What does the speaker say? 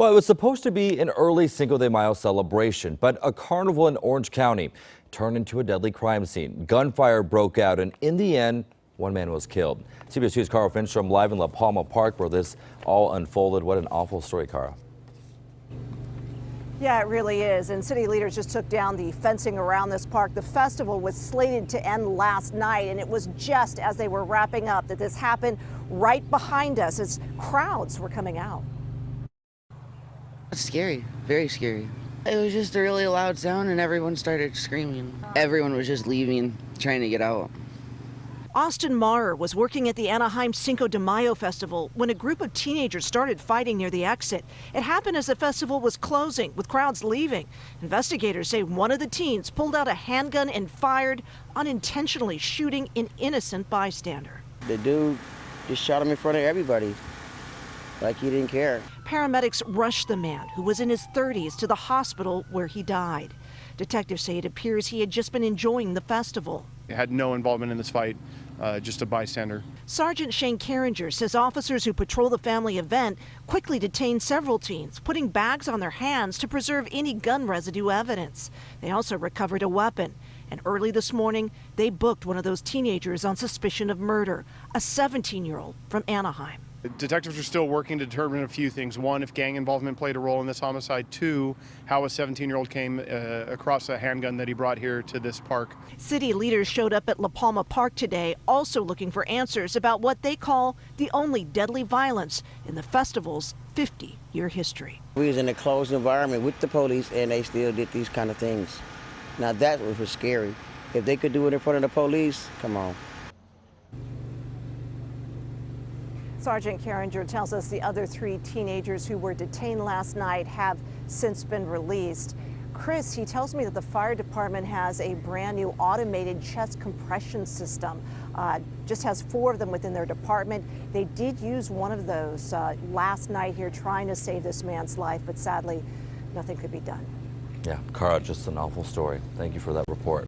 Well, it was supposed to be an early Cinco de Mayo celebration, but a carnival in Orange County turned into a deadly crime scene. Gunfire broke out, and in the end, one man was killed. CBS 2's Finnstrom live in La Palma Park, where this all unfolded. What an awful story, Cara. Yeah, it really is. And city leaders just took down the fencing around this park. The festival was slated to end last night, and it was just as they were wrapping up that this happened right behind us as crowds were coming out. It's scary, very scary. It was just a really loud sound and everyone started screaming. Everyone was just leaving, trying to get out. Austin Maurer was working at the Anaheim Cinco de Mayo festival when a group of teenagers started fighting near the exit. It happened as the festival was closing, with crowds leaving. Investigators say one of the teens pulled out a handgun and fired, unintentionally shooting an innocent bystander. The dude just shot him in front of everybody, like he didn't care. Paramedics rushed the man, who was in his 30s, to the hospital where he died. Detectives say it appears he had just been enjoying the festival. He had no involvement in this fight, just a bystander. Sergeant Shane Carringer says officers who patrol the family event quickly detained several teens, putting bags on their hands to preserve any gun residue evidence. They also recovered a weapon. And early this morning, they booked one of those teenagers on suspicion of murder, a 17-year-old from Anaheim. Detectives are still working to determine a few things. One, if gang involvement played a role in this homicide. Two, how a 17-year-old came across a handgun that he brought here to this park. City leaders showed up at La Palma Park today, also looking for answers about what they call the only deadly violence in the festival's 50-year history. We was in a closed environment with the police and they still did these kind of things. Now that was scary. If they could do it in front of the police, come on. Sergeant Carringer tells us the other 3 teenagers who were detained last night have since been released. Chris, he tells me that the fire department has a brand new automated chest compression system. Just has 4 of them within their department. They did use one of those last night here trying to save this man's life, but sadly, nothing could be done. Yeah, Cara, just an awful story. Thank you for that report.